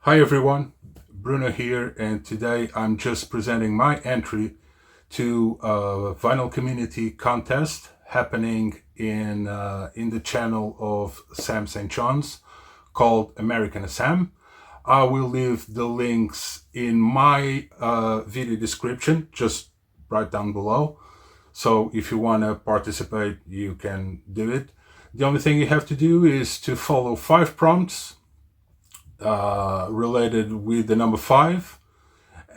Hi everyone, Bruno here, and today I'm just presenting my entry to a vinyl community contest happening in the channel of Sam St. John's called American Sam. I will leave the links in my video description, just right down below. So if you want to participate, you can do it. The only thing you have to do is to follow 5 prompts related with the number 5,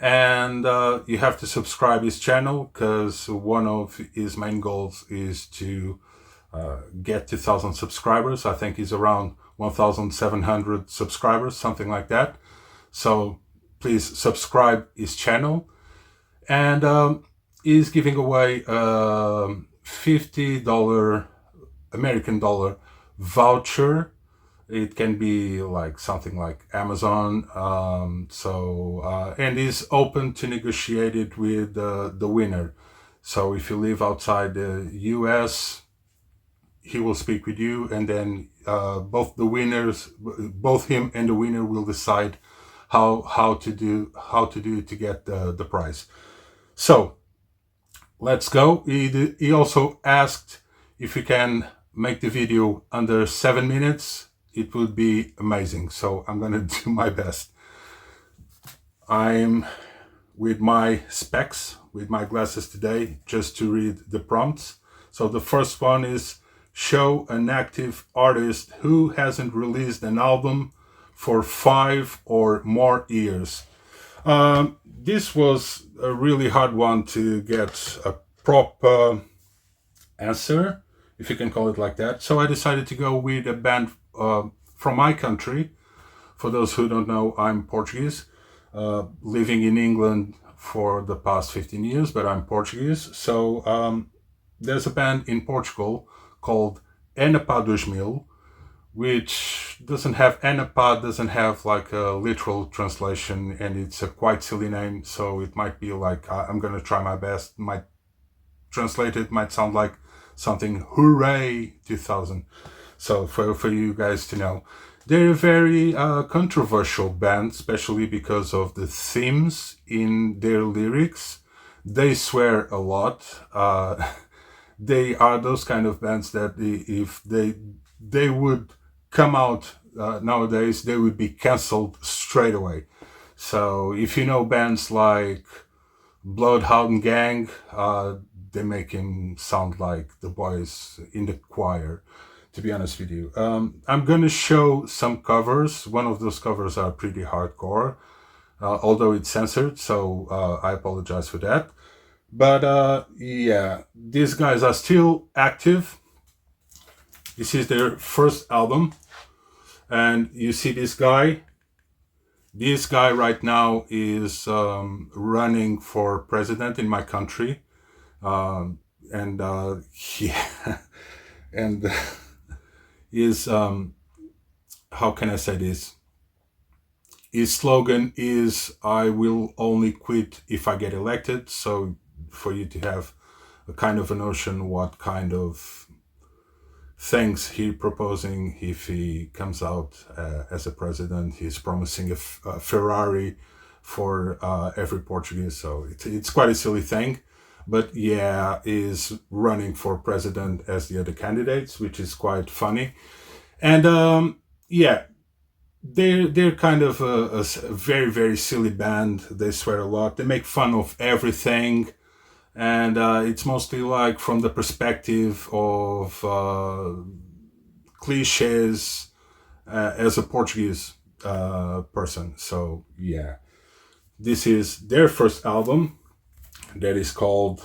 and you have to subscribe his channel because one of his main goals is to get 2,000 subscribers. I think he's around 1,700 subscribers, something like that. So please subscribe his channel, and he's giving away a $50 American dollar voucher. It can be like something like Amazon, and is open to negotiate it with the winner. So if you live outside the US, he will speak with you, and then both him and the winner will decide how to do it to get the prize. So let's go. He also asked if you can make the video under 7 minutes. It would be amazing. So I'm gonna do my best. I'm with my specs, with my glasses today, just to read the prompts. So the first one is: show an active artist who hasn't released an album for 5 or more years. This was a really hard one to get a proper answer, if you can call it like that. So I decided to go with a band from my country. For those who don't know, I'm Portuguese, living in England for the past 15 years, but I'm Portuguese. So there's a band in Portugal called Ena Pá 2000, which doesn't have Ena Pá, doesn't have like a literal translation, and it's a quite silly name. So it might be like, I'm gonna try my best, might translate it, might sound like something hooray 2000. So for you guys to know, they're a very controversial band, especially because of the themes in their lyrics. They swear a lot. They are those kind of bands that if they would come out nowadays, they would be cancelled straight away. So if you know bands like Bloodhound Gang, they make him sound like the boys in the choir, to be honest with you. I'm gonna show some covers. One of those covers are pretty hardcore, although it's censored, so I apologize for that. But yeah, these guys are still active. This is their first album, and you see this guy. This guy right now is running for president in my country, and yeah, and is how can I say this? His slogan is "I will only quit if I get elected." So for you to have a kind of a notion what kind of things he proposing if he comes out as a president. He's promising a Ferrari for every Portuguese. So it's quite a silly thing. But yeah, is running for president as the other candidates, which is quite funny. And yeah, they're kind of a very, very silly band. They swear a lot. They make fun of everything. And it's mostly like from the perspective of cliches as a Portuguese person. So yeah, this is their first album that is called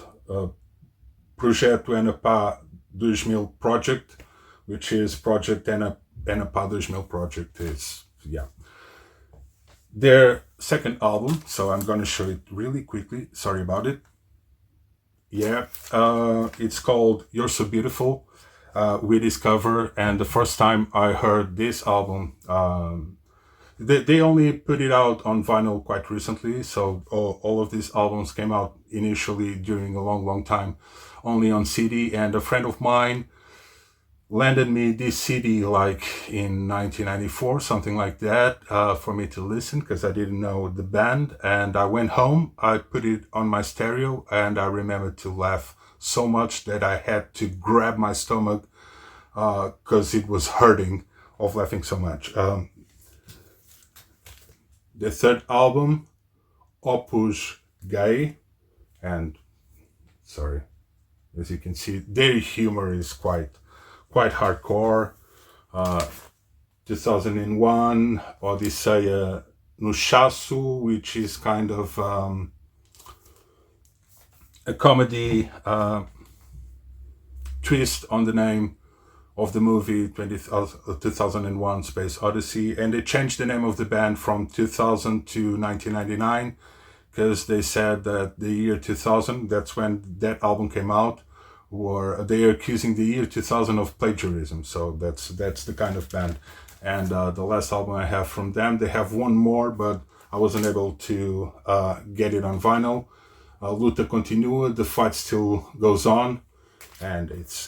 Projeto Ena Pá 2000 Project, which is Project Ena Pá 2000 Project. Is, yeah, their second album. So I'm going to show it really quickly. Sorry about it. Yeah, it's called You're So Beautiful with this cover. And the first time I heard this album, they only put it out on vinyl quite recently. So all of these albums came out initially during a long time only on CD. And a friend of mine landed me this CD like in 1994, something like that, for me to listen because I didn't know the band. And I went home, I put it on my stereo, and I remember to laugh so much that I had to grab my stomach because it was hurting of laughing so much. The third album, Opus Gay, and sorry, as you can see, their humor is quite hardcore. 2001, Odisseia no Chasso, which is kind of a comedy twist on the name of the movie 2001 Space Odyssey. And they changed the name of the band from 2000 to 1999 because they said that the year 2000, that's when that album came out, or they are accusing the year 2000 of plagiarism. So that's the kind of band. And the last album I have from them, they have one more, but I wasn't able to get it on vinyl. Luta continua, the fight still goes on, and it's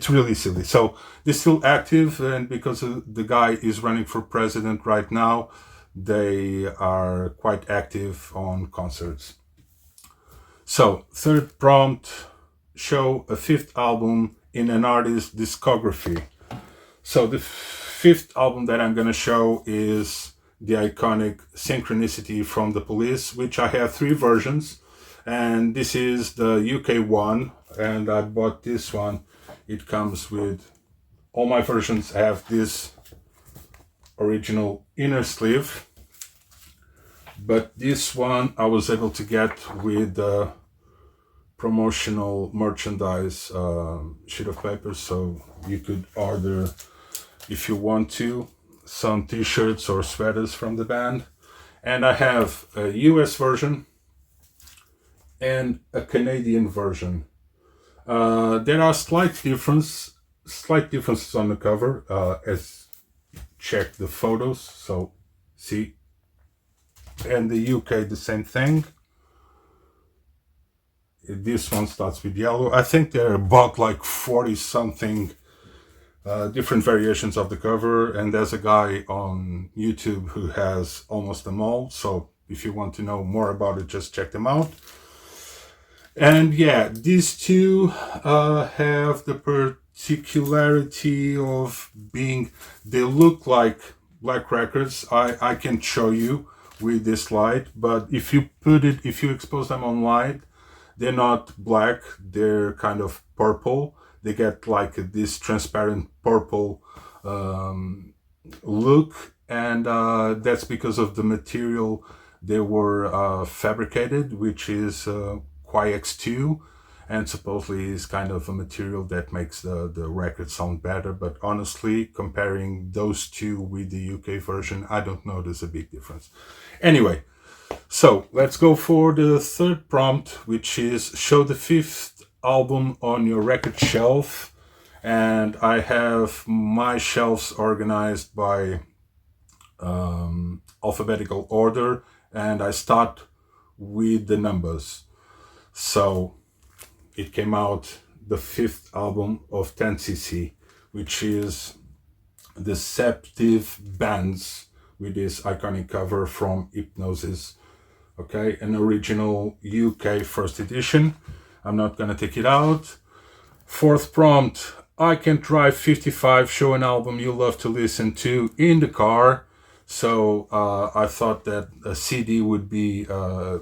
really silly. So they're still active, and because the guy is running for president right now, they are quite active on concerts. So third prompt, show a fifth album in an artist's discography. So the fifth album that I'm going to show is the iconic Synchronicity from The Police, which I have three versions, and this is the UK one, and I bought this one. It comes with, all my versions have this original inner sleeve, but this one I was able to get with the promotional merchandise sheet of paper, so you could order, if you want to, some t-shirts or sweaters from the band. And I have a US version and a Canadian version. There are slight differences on the cover, as check the photos, so see. And the UK, the same thing. This one starts with yellow. I think there are about like 40 something different variations of the cover, and there's a guy on YouTube who has almost them all, so if you want to know more about it, just check them out. And yeah, these two have the particularity of being, they look like black records. I can show you with this light, but if you expose them on light, they're not black, they're kind of purple. They get like this transparent purple look, and that's because of the material they were fabricated, which is QX2, and supposedly is kind of a material that makes the record sound better. But honestly, comparing those two with the UK version, I don't notice a big difference. Anyway, so let's go for the third prompt, which is show the fifth album on your record shelf. And I have my shelves organized by alphabetical order, and I start with the numbers. So it came out the fifth album of 10cc, which is Deceptive Bends, with this iconic cover from Hypnosis. Okay, an original UK first edition. I'm not gonna take it out. Fourth prompt, I Can Drive 55, show an album you love to listen to in the car. So I thought that a CD would be a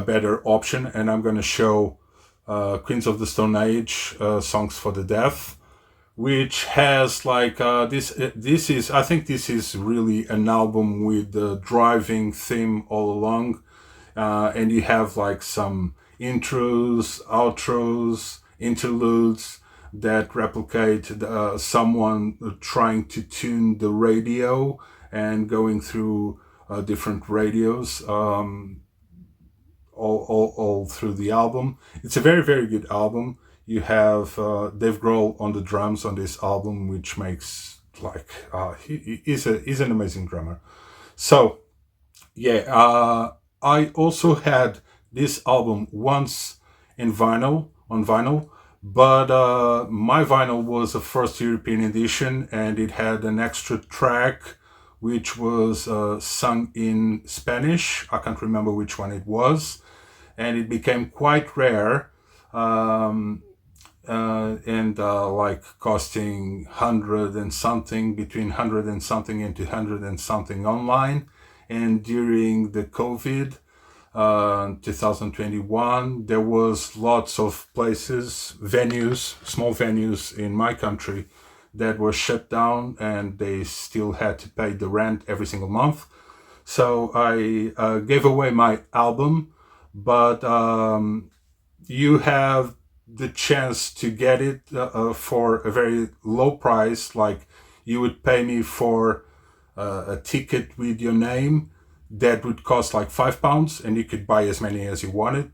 better option, and I'm gonna show Queens of the Stone Age, Songs for the Deaf, which has like this is, I think this is really an album with the driving theme all along, and you have like some intros, outros, interludes that replicate someone trying to tune the radio and going through different radios all through the album. It's a very, very good album. You have Dave Grohl on the drums on this album, which makes like he's an amazing drummer. So yeah, I also had this album once on vinyl, But my vinyl was the first European edition, and it had an extra track which was sung in Spanish. I can't remember which one it was, and it became quite rare. And like costing 100 and something, between 100 and something and 200 and something online. And during the COVID 2021, there was lots of places, venues, small venues in my country that were shut down, and they still had to pay the rent every single month. So I gave away my album, but you have the chance to get it for a very low price. Like, you would pay me for a ticket with your name that would cost like £5, and you could buy as many as you wanted.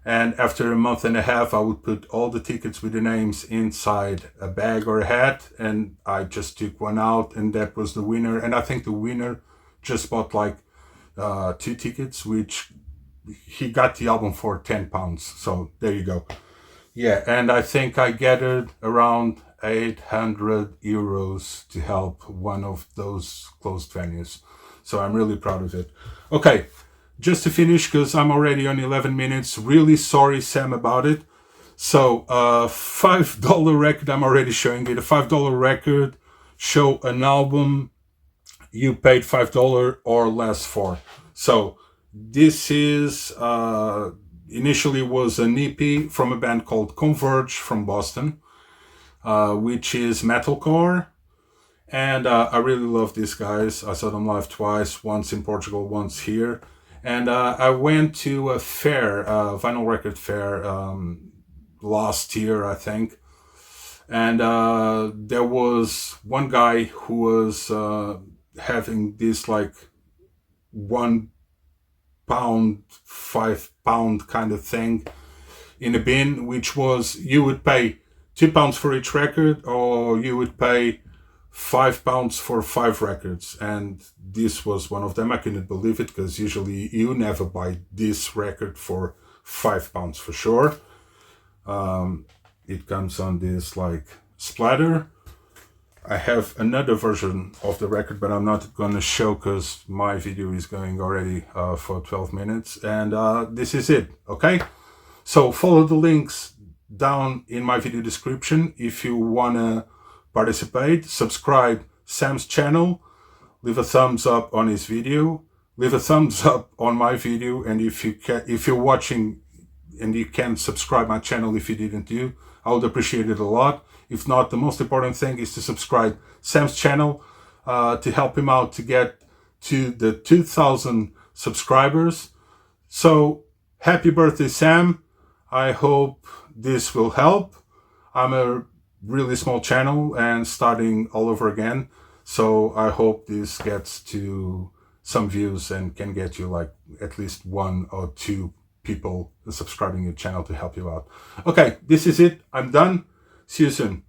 And after a month and a half, I would put all the tickets with the names inside a bag or a hat, and I just took one out, and that was the winner. And I think the winner just bought like 2 tickets, which he got the album for £10. So there you go. Yeah, and I think I gathered around €800 to help one of those closed venues. So I'm really proud of it. Okay, just to finish, because I'm already on 11 minutes. Really sorry, Sam, about it. So $5 record, I'm already showing it. A $5 record, show an album you paid $5 or less for. So this is initially was an EP from a band called Converge from Boston, which is metalcore. And I really love these guys. I saw them live twice, once in Portugal, once here. And I went to a fair, vinyl record fair, last year, I think. And there was one guy who was having this like £1, £5 kind of thing in a bin, which was, you would pay £2 for each record, or you would pay £5 for 5 records. And this was one of them. I couldn't believe it, because usually you never buy this record for £5 for sure. It comes on this like splatter. I have another version of the record, but I'm not going to show because my video is going already for 12 minutes. And this is it, okay? So follow the links down in my video description if you want to participate. Subscribe Sam's channel. Leave a thumbs up on his video. Leave a thumbs up on my video. And if you're watching and you can subscribe my channel if you didn't do, I would appreciate it a lot. If not, the most important thing is to subscribe Sam's channel to help him out to get to the 2,000 subscribers. So happy birthday, Sam. I hope this will help. I'm a really small channel and starting all over again. So I hope this gets to some views and can get you like at least 1 or 2 people subscribing your channel to help you out. Okay, this is it. I'm done. See you soon.